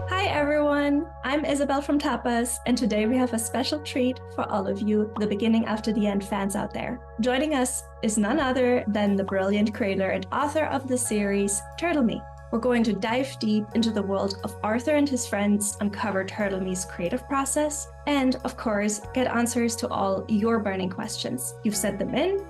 Hi everyone, I'm Isabel from Tapas, and today we have a special treat for all of you, the beginning after the end fans out there. Joining us is none other than the brilliant creator and author of the series, TurtleMe. We're going to dive deep into the world of Arthur and his friends, uncover TurtleMe's creative process, and of course, get answers to all your burning questions. You've sent them in,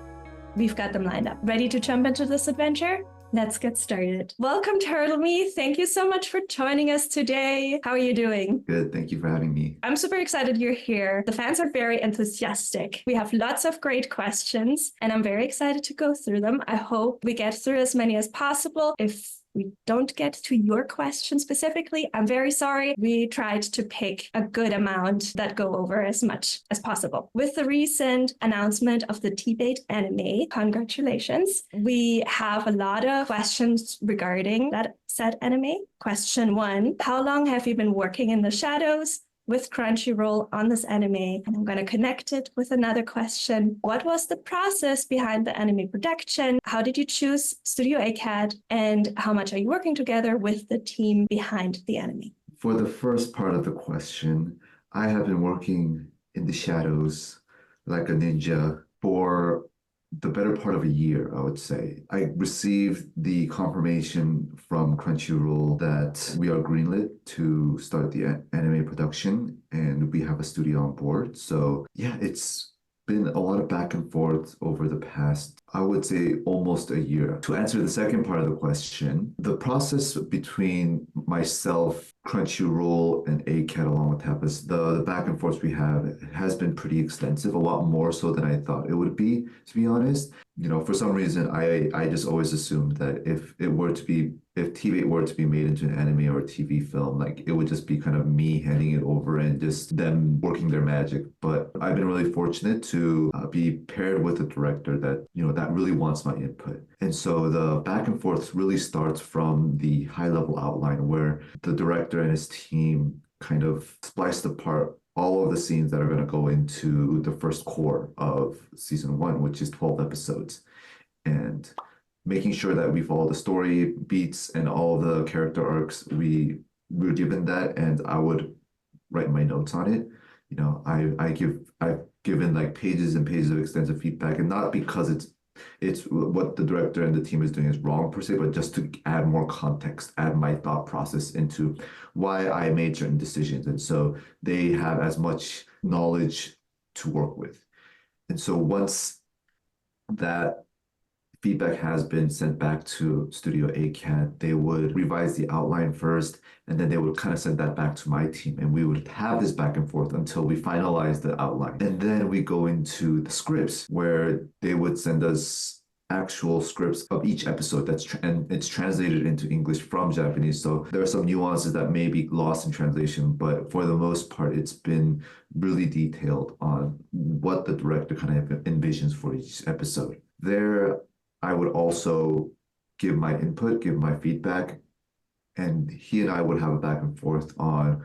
we've got them lined up. Ready to jump into this adventure? Let's get started. Welcome, TurtleMe. Thank you so much for joining us today. How are you doing? Good. Thank you for having me. I'm super excited you're here. The fans are very enthusiastic. We have lots of great questions, and I'm very excited to go through them. I hope we get through as many as possible. If we don't get to your question specifically, I'm very sorry. We tried to pick a good amount that go over as much as possible. With the recent announcement of the Tbate anime, congratulations. We have a lot of questions regarding that said anime. Question 1, how long have you been working in the shadows with Crunchyroll on this anime? And I'm going to connect it with another question. What was the process behind the anime production? How did you choose Studio ACAT? And how much are you working together with the team behind the anime? For the first part of the question, I have been working in the shadows like a ninja for the better part of a year, I would say. I received the confirmation from Crunchyroll that we are greenlit to start the anime production and we have a studio on board. So yeah, it's been a lot of back and forth over the past, I would say, almost a year. To answer the second part of the question, the process between myself, Crunchyroll, and ACAT along with Tapas, the back and forth we have has been pretty extensive, a lot more so than I thought it would be, to be honest. You know, for some reason, I just always assumed that if Tbate were to be made into an anime or a TV film, like it would just be kind of me handing it over and just them working their magic. But I've been really fortunate to be paired with a director that, you know, that really wants my input. And so the back and forth really starts from the high level outline where the director and his team kind of spliced apart all of the scenes that are going to go into the first core of season 1, which is 12 episodes. And making sure that we follow the story beats and all the character arcs, we were given that, and I would write my notes on it. You know, I've given like pages and pages of extensive feedback, and not because it's what the director and the team is doing is wrong per se, but just to add more context, add my thought process into why I made certain decisions. And so they have as much knowledge to work with. And so once that feedback has been sent back to Studio ACAT, they would revise the outline first, and then they would kind of send that back to my team. And we would have this back and forth until we finalize the outline. And then we go into the scripts where they would send us actual scripts of each episode and it's translated into English from Japanese. So there are some nuances that may be lost in translation, but for the most part, it's been really detailed on what the director kind of envisions for each episode. There, I would also give my input, give my feedback, and he and I would have a back and forth on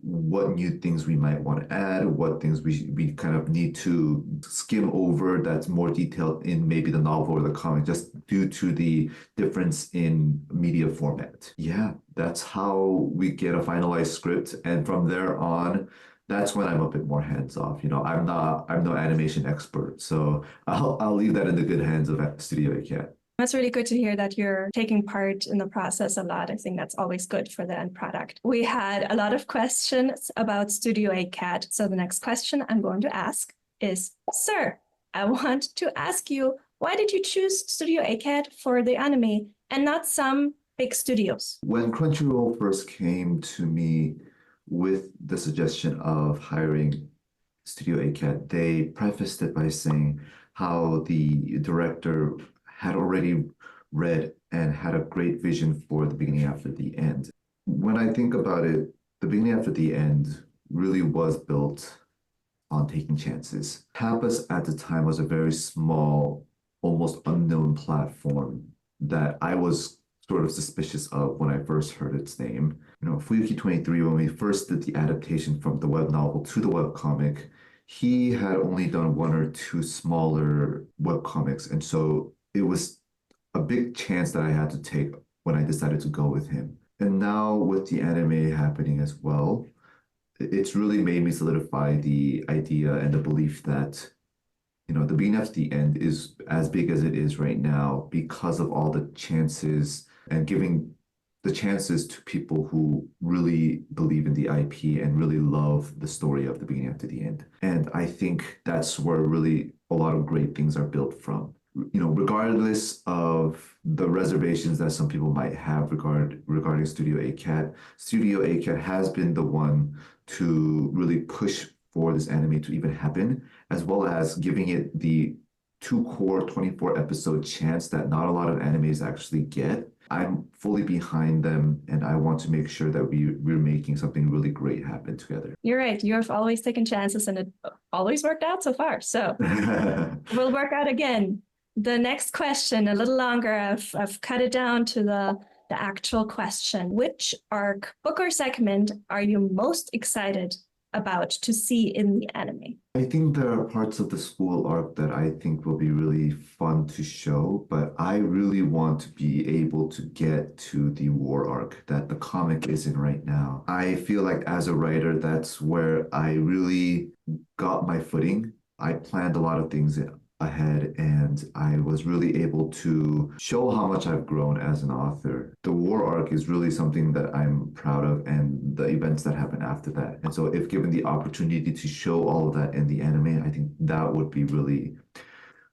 what new things we might want to add, what things we kind of need to skim over that's more detailed in maybe the novel or the comic, just due to the difference in media format. Yeah, that's how we get a finalized script. And from there on, that's when I'm a bit more hands off. You know, I'm no animation expert, so I'll leave that in the good hands of Studio ACAT. That's really good to hear that you're taking part in the process a lot. I think that's always good for the end product. We had a lot of questions about Studio ACAT. So the next question I'm going to ask is, Sir, I want to ask you, why did you choose Studio ACAT for the anime and not some big studios? When Crunchyroll first came to me with the suggestion of hiring Studio ACAT, they prefaced it by saying how the director had already read and had a great vision for The Beginning After the End. When I think about it, The Beginning After the End really was built on taking chances. Tapas at the time was a very small, almost unknown platform that I was sort of suspicious of when I first heard its name. You know, Fuyuki 23, when we first did the adaptation from the web novel to the web comic, he had only done one or two smaller web comics, and so it was a big chance that I had to take when I decided to go with him. And now with the anime happening as well, it's really made me solidify the idea and the belief that, the beginning after the end is as big as it is right now because of all the chances and giving the chances to people who really believe in the IP and really love the story of the beginning after the end. And I think that's where really a lot of great things are built from. Regardless of the reservations that some people might have regarding Studio ACAT, Studio ACAT has been the one to really push for this anime to even happen, as well as giving it the two core 24 episode chance that not a lot of animes actually get. I'm fully behind them, and I want to make sure that we're making something really great happen together. You're right. You have always taken chances, and it always worked out so far. So we'll work out again. The next question, a little longer. I've cut it down to the actual question. Which arc, book, or segment are you most excited about to see in the anime? I think there are parts of the school arc that I think will be really fun to show, but I really want to be able to get to the war arc that the comic is in right now. I feel like as a writer, that's where I really got my footing. I planned a lot of things ahead, and I was really able to show how much I've grown as an author. The war arc is really something that I'm proud of, and the events that happen after that. And so if given the opportunity to show all of that in the anime, I think that would be really,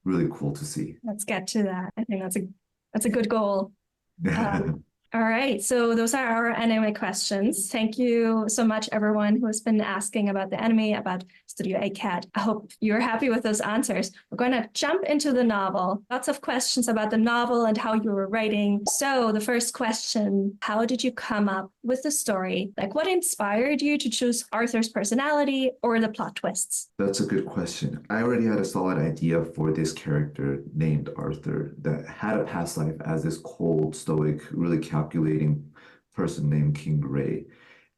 really cool to see. Let's get to that. I think that's a good goal. All right, so those are our anime questions. Thank you so much, everyone who has been asking about the anime, about Studio ACAT. I hope you're happy with those answers. We're going to jump into the novel. Lots of questions about the novel and how you were writing. So the first question, how did you come up with the story? Like, what inspired you to choose Arthur's personality or the plot twists? That's a good question. I already had a solid idea for this character named Arthur that had a past life as this cold, stoic, really calculating person named King Gray.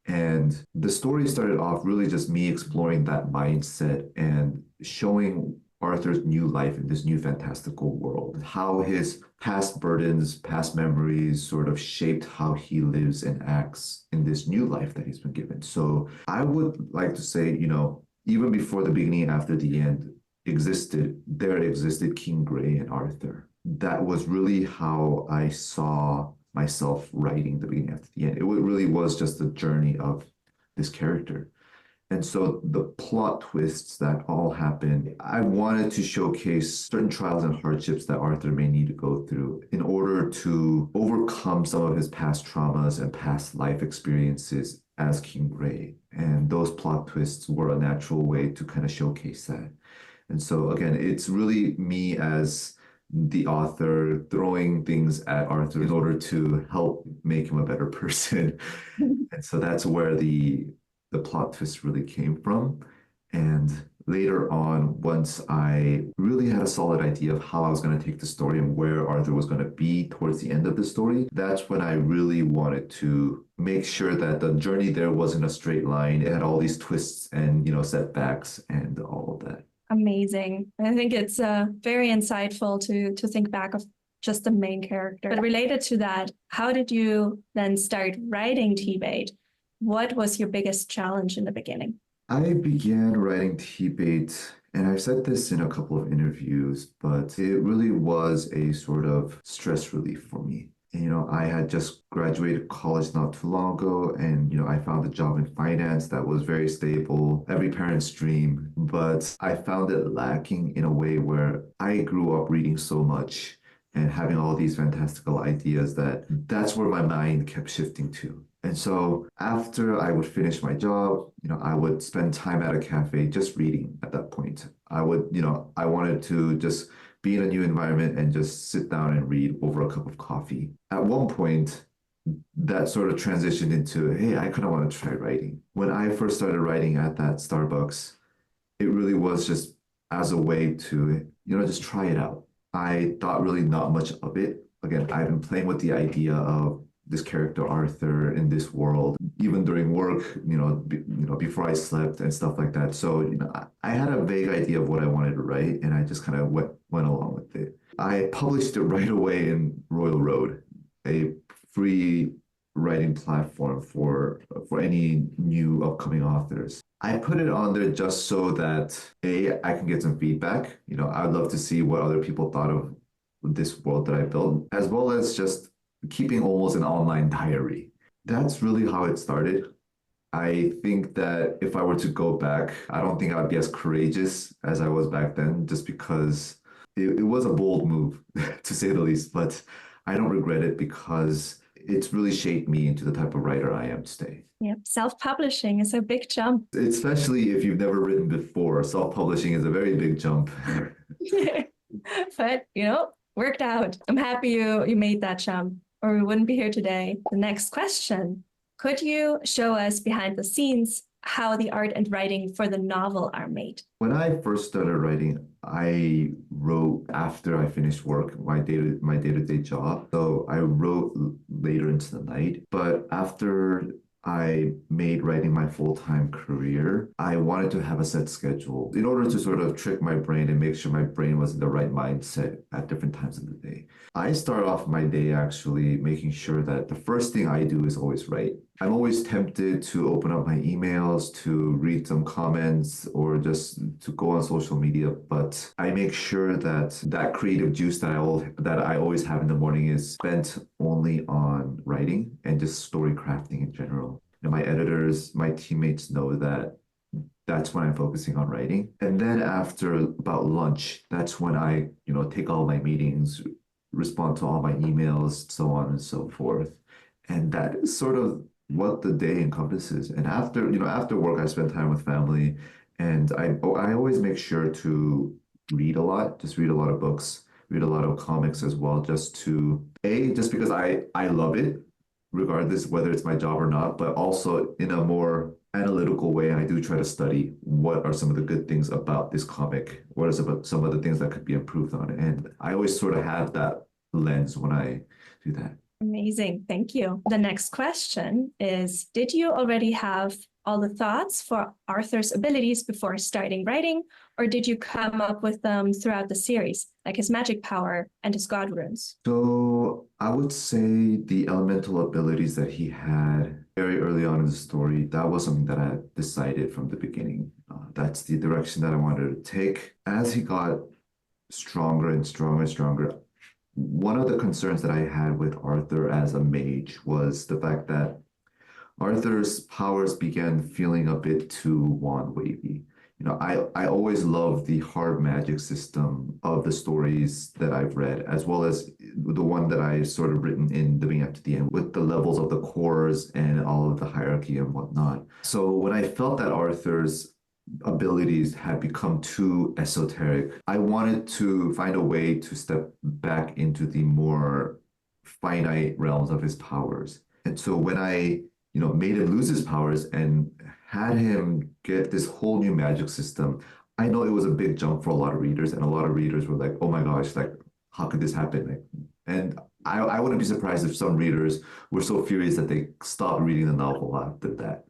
And the story started off really just me exploring that mindset and showing Arthur's new life in this new fantastical world, how his past burdens, past memories sort of shaped how he lives and acts in this new life that he's been given. So I would like to say, even before the beginning, after the end there existed King Gray and Arthur. That was really how I saw myself writing the beginning after the end. It really was just the journey of this character. And so the plot twists that all happen, I wanted to showcase certain trials and hardships that Arthur may need to go through in order to overcome some of his past traumas and past life experiences as King Gray. And those plot twists were a natural way to kind of showcase that. And so again, it's really me as the author throwing things at Arthur in order to help make him a better person. And so that's where the plot twist really came from. And later on, once I really had a solid idea of how I was going to take the story and where Arthur was going to be towards the end of the story, that's when I really wanted to make sure that the journey there wasn't a straight line. It had all these twists and, setbacks and all of that. Amazing. I think it's very insightful to think back of just the main character. But related to that, how did you then start writing Tbate? What was your biggest challenge in the beginning? I began writing Tbate, and I've said this in a couple of interviews, but it really was a sort of stress relief for me. I had just graduated college not too long ago, and, I found a job in finance that was very stable, every parent's dream. But I found it lacking in a way where I grew up reading so much and having all these fantastical ideas that's where my mind kept shifting to. And so after I would finish my job, I would spend time at a cafe just reading at that point. I wanted to just be in a new environment and just sit down and read over a cup of coffee. At one point, that sort of transitioned into, hey, I kind of want to try writing. When I first started writing at that Starbucks, it really was just as a way to, just try it out. I thought really not much of it. Again, I've been playing with the idea of this character Arthur in this world, even during work, before I slept and stuff like that. So, I had a vague idea of what I wanted to write, and I just kind of went along with it. I published it right away in Royal Road, a free writing platform for any new upcoming authors. I put it on there just so that I can get some feedback. I'd love to see what other people thought of this world that I built, as well as just keeping almost an online diary. That's really how it started. I think that if I were to go back, I don't think I'd be as courageous as I was back then, just because it was a bold move, to say the least. But I don't regret it because it's really shaped me into the type of writer I am today. Yep. Self-publishing is a big jump. Especially if you've never written before, self-publishing is a very big jump. But, worked out. I'm happy you made that jump, or we wouldn't be here today. The next question. Could you show us behind the scenes how the art and writing for the novel are made? When I first started writing, I wrote after I finished work, my day-to-day job. So I wrote later into the night. But after I made writing my full-time career, I wanted to have a set schedule in order to sort of trick my brain and make sure my brain was in the right mindset at different times of the day. I start off my day actually making sure that the first thing I do is always write. I'm always tempted to open up my emails, to read some comments, or just to go on social media. But I make sure that creative juice that I always have in the morning is spent only on writing and just story crafting in general. My editors, my teammates know that that's when I'm focusing on writing. And then after about lunch, that's when I, take all my meetings, respond to all my emails, so on and so forth. And that is sort of what the day encompasses. And after work, I spend time with family, and I always make sure to read a lot, just read a lot of books, read a lot of comics as well, just because I love it, regardless whether it's my job or not, but also in a more analytical way. I do try to study what are some of the good things about this comic, what are some of the things that could be improved on. And I always sort of have that lens when I do that. Amazing. Thank you. The next question is, did you already have all the thoughts for Arthur's abilities before starting writing, or did you come up with them throughout the series, like his magic power and his god runes? So I would say the elemental abilities that he had very early on in the story, that was something that I decided from the beginning. That's the direction that I wanted to take. As he got stronger and stronger and stronger, one of the concerns that I had with Arthur as a mage was the fact that Arthur's powers began feeling a bit too wand wavy. I always loved the hard magic system of the stories that I've read, as well as the one that I sort of written in the beginning up to the end with the levels of the cores and all of the hierarchy and whatnot. So when I felt that Arthur's abilities had become too esoteric, I wanted to find a way to step back into the more finite realms of his powers. And so when I made him lose his powers and had him get this whole new magic system, I know it was a big jump for a lot of readers, and a lot of readers were like, oh my gosh, like, how could this happen? And I wouldn't be surprised if some readers were so furious that they stopped reading the novel after that.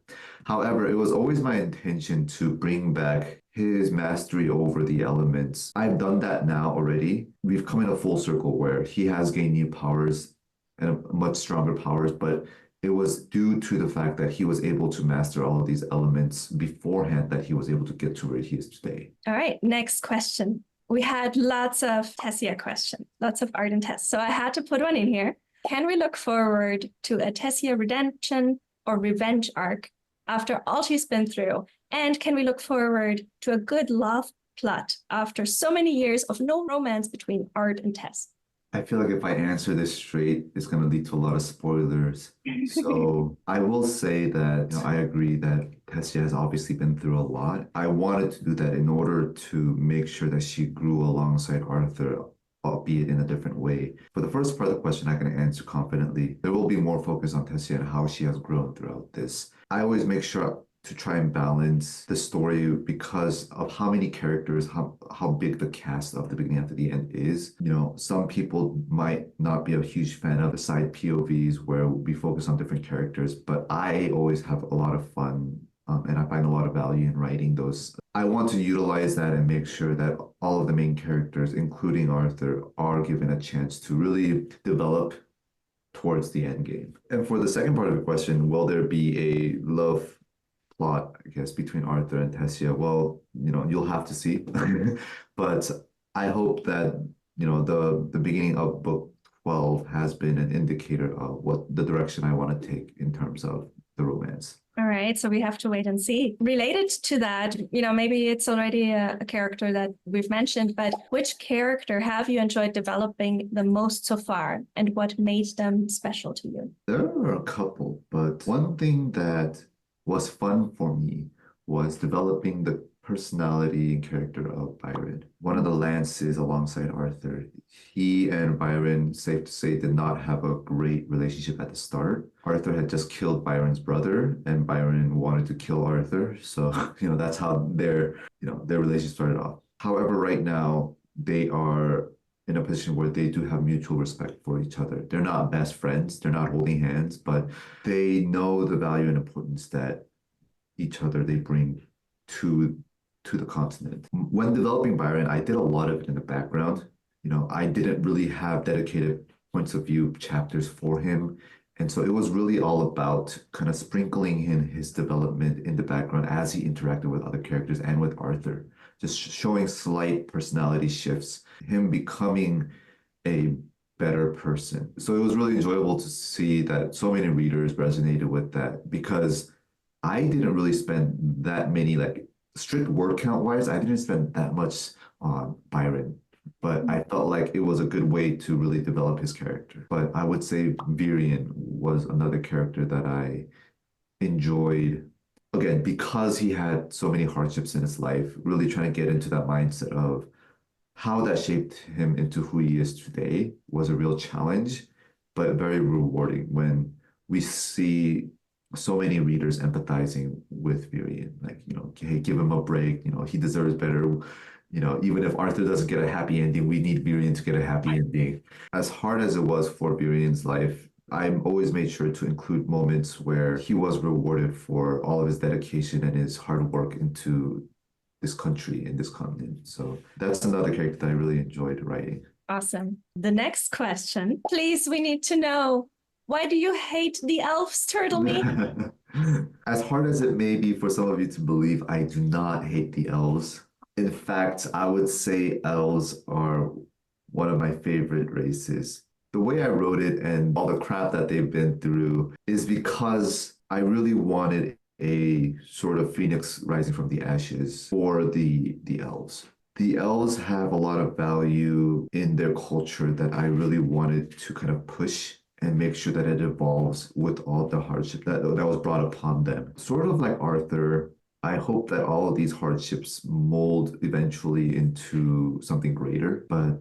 However, it was always my intention to bring back his mastery over the elements. I've done that now already. We've come in a full circle where he has gained new powers and much stronger powers, but it was due to the fact that he was able to master all of these elements beforehand that he was able to get to where he is today. All right, next question. We had lots of Tessia questions, lots of art and Tess. So I had to put one in here. Can we look forward to a Tessia redemption or revenge arc after all she's been through? And can we look forward to a good love plot after so many years of no romance between Art and Tess? I feel like if I answer this straight, it's going to lead to a lot of spoilers. So I will say that I agree that Tessia has obviously been through a lot. I wanted to do that in order to make sure that she grew alongside Arthur, albeit in a different way. For the first part of the question, I can answer confidently. There will be more focus on Tessia and how she has grown throughout this. I always make sure to try and balance the story because of how many characters, how big the cast of the beginning after the end is. Some people might not be a huge fan of the side POVs where we focus on different characters, but I always have a lot of fun and I find a lot of value in writing those. I want to utilize that and make sure that all of the main characters, including Arthur, are given a chance to really develop towards the end game. And for the second part of the question, will there be a love plot, I guess, between Arthur and Tessia? Well, you'll have to see. But I hope that, the beginning of book 12 has been an indicator of what the direction I want to take in terms of the romance. All right, so we have to wait and see. Related to that, maybe it's already a character that we've mentioned, but which character have you enjoyed developing the most so far, and what made them special to you? There are a couple, but one thing that was fun for me was developing the personality and character of Byron. One of the Lances alongside Arthur. He and Byron, safe to say, did not have a great relationship at the start. Arthur had just killed Byron's brother, and Byron wanted to kill Arthur. So, that's how their relationship started off. However, right now, they are in a position where they do have mutual respect for each other. They're not best friends, they're not holding hands, but they know the value and importance that each other they bring to the continent. When developing Byron, I did a lot of it in the background. I didn't really have dedicated points of view chapters for him. And so it was really all about kind of sprinkling in his development in the background as he interacted with other characters and with Arthur, just showing slight personality shifts, him becoming a better person. So it was really enjoyable to see that so many readers resonated with that, because I didn't really spend that many, like strict word count wise, I didn't spend that much on Byron. But I felt like it was a good way to really develop his character. But I would say Virion was another character that I enjoyed, again, because he had so many hardships in his life, really trying to get into that mindset of how that shaped him into who he is today was a real challenge, but very rewarding when we see so many readers empathizing with Virion. Like, hey, give him a break. He deserves better. Even if Arthur doesn't get a happy ending, we need Virion to get a happy ending. As hard as it was for Virion's life, I always made sure to include moments where he was rewarded for all of his dedication and his hard work into this country and this continent. So that's another character that I really enjoyed writing. Awesome. The next question, please, we need to know, why do you hate the elves, TurtleMe? As hard as it may be for some of you to believe, I do not hate the elves. In fact, I would say elves are one of my favorite races. The way I wrote it and all the crap that they've been through is because I really wanted a sort of phoenix rising from the ashes for the elves. The elves have a lot of value in their culture that I really wanted to kind of push and make sure that it evolves with all the hardship that was brought upon them. Sort of like Arthur, I hope that all of these hardships mold eventually into something greater. But,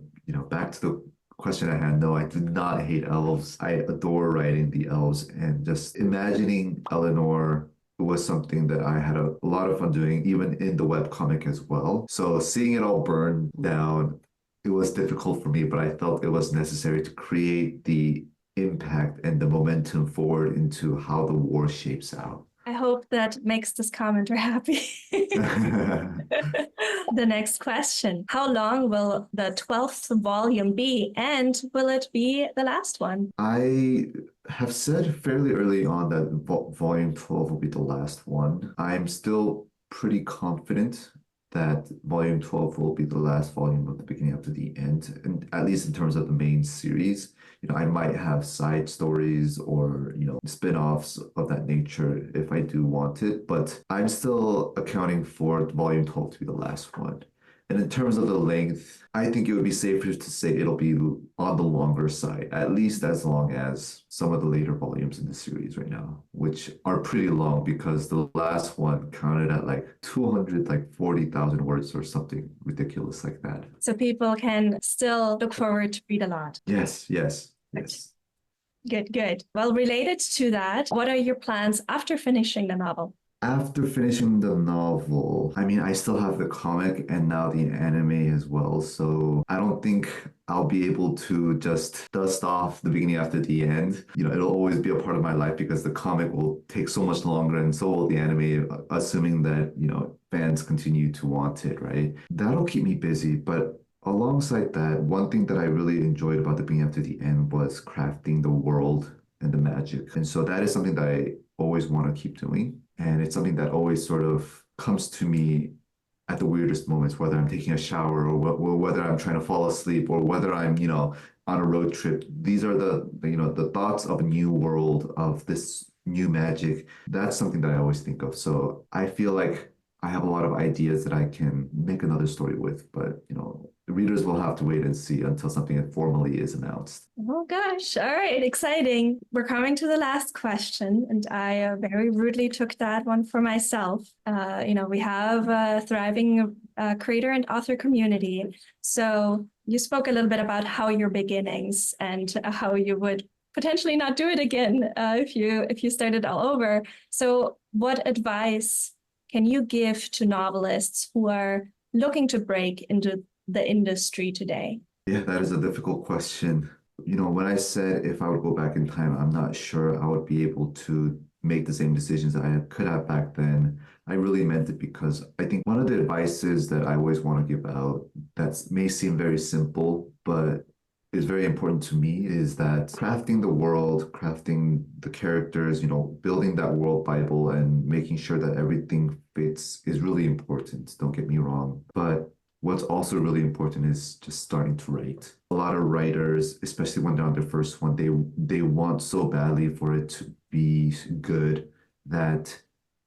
back to the question at hand, no, I do not hate elves. I adore writing the elves, and just imagining Eleanor was something that I had a lot of fun doing, even in the webcomic as well. So seeing it all burn down, it was difficult for me, but I felt it was necessary to create the impact and the momentum forward into how the war shapes out. I hope that makes this commenter happy. The next question. How long will the 12th volume be, and will it be the last one? I have said fairly early on that volume 12 will be the last one. I'm still pretty confident that volume 12 will be the last volume of the beginning up to the end, and at least in terms of the main series. I might have side stories or, spin-offs of that nature if I do want it, but I'm still accounting for volume 12 to be the last one. And in terms of the length, I think it would be safer to say it'll be on the longer side, at least as long as some of the later volumes in the series right now, which are pretty long because the last one counted at like 240,000 words or something ridiculous like that. So people can still look forward to read a lot. Yes. Good. Well, related to that, what are your plans after finishing the novel? After finishing the novel, I still have the comic and now the anime as well. So I don't think I'll be able to just dust off the beginning after the end. It'll always be a part of my life because the comic will take so much longer and so will the anime, assuming that, fans continue to want it, right? That'll keep me busy. But Alongside that, one thing that I really enjoyed about the beginning up to the end was crafting the world and the magic. And so that is something that I always want to keep doing. And it's something that always sort of comes to me at the weirdest moments, whether I'm taking a shower or whether I'm trying to fall asleep or whether I'm, on a road trip. These are the thoughts of a new world, of this new magic. That's something that I always think of. So I feel like I have a lot of ideas that I can make another story with, but the readers will have to wait and see until something formally is announced. Oh gosh. All right. Exciting. We're coming to the last question, and I very rudely took that one for myself. We have a thriving creator and author community. So you spoke a little bit about how your beginnings and how you would potentially not do it again if you started all over. So what advice can you give to novelists who are looking to break into the industry today? Yeah, that is a difficult question. When I said if I would go back in time, I'm not sure I would be able to make the same decisions that I could have back then. I really meant it, because I think one of the advices that I always want to give out that may seem very simple, but is very important to me, is that crafting the world, crafting the characters, building that world Bible and making sure that everything fits is really important. Don't get me wrong. But what's also really important is just starting to write. A lot of writers, especially when they're on their first one, they want so badly for it to be good that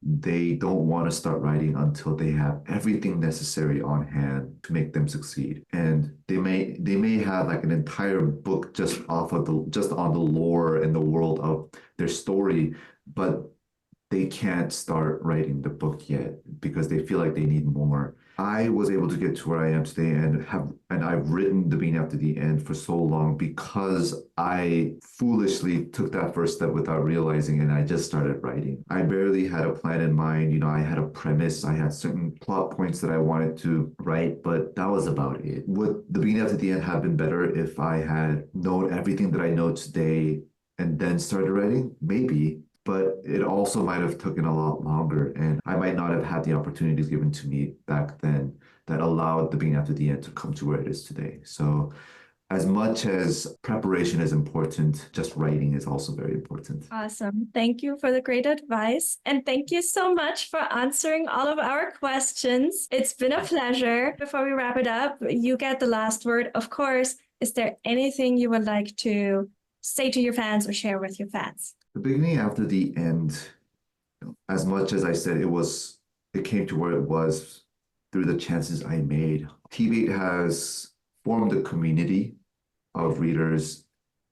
they don't want to start writing until they have everything necessary on hand to make them succeed. And they may have like an entire book just on the lore and the world of their story, but they can't start writing the book yet because they feel like they need more. I was able to get to where I am today and I've written the beginning after the end for so long because I foolishly took that first step without realizing, and I just started writing. I barely had a plan in mind. I had a premise, I had certain plot points that I wanted to write, but that was about it. Would the beginning after the end have been better if I had known everything that I know today and then started writing? Maybe. But it also might have taken a lot longer, and I might not have had the opportunities given to me back then that allowed the beginning after the end to come to where it is today. So as much as preparation is important, just writing is also very important. Awesome. Thank you for the great advice. And thank you so much for answering all of our questions. It's been a pleasure. Before we wrap it up, you get the last word. Of course, is there anything you would like to say to your fans or share with your fans? The beginning after the end, as much as I said it came to where it was through the chances I made. Tbate has formed a community of readers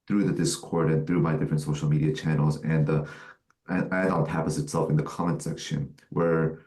through the Discord and through my different social media channels and on Tapas itself in the comment section, where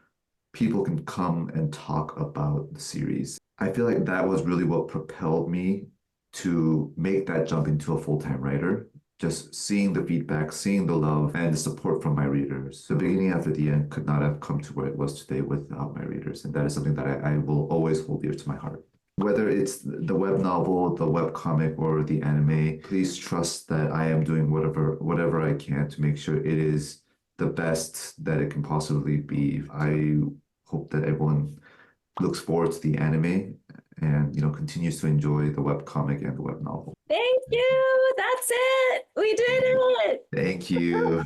people can come and talk about the series. I feel like that was really what propelled me to make that jump into a full-time writer. Just seeing the feedback, seeing the love and the support from my readers. The beginning after the end could not have come to where it was today without my readers. And that is something that I will always hold dear to my heart. Whether it's the web novel, the web comic, or the anime, please trust that I am doing whatever I can to make sure it is the best that it can possibly be. I hope that everyone looks forward to the anime and continues to enjoy the web comic and the web novel. Thank you. That's it. We did it. Thank you.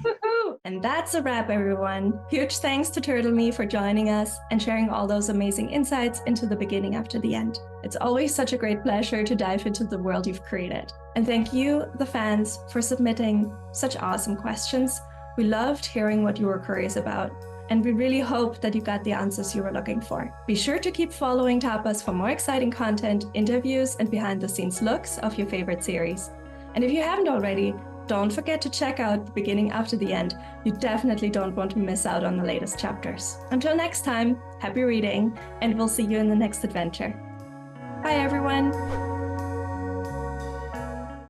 And that's a wrap, everyone. Huge thanks to TurtleMe for joining us and sharing all those amazing insights into the beginning after the end. It's always such a great pleasure to dive into the world you've created. And thank you, the fans, for submitting such awesome questions. We loved hearing what you were curious about, and we really hope that you got the answers you were looking for. Be sure to keep following Tapas for more exciting content, interviews, and behind-the-scenes looks of your favorite series. And if you haven't already, don't forget to check out the beginning after the end. You definitely don't want to miss out on the latest chapters. Until next time, happy reading, and we'll see you in the next adventure. Bye, everyone.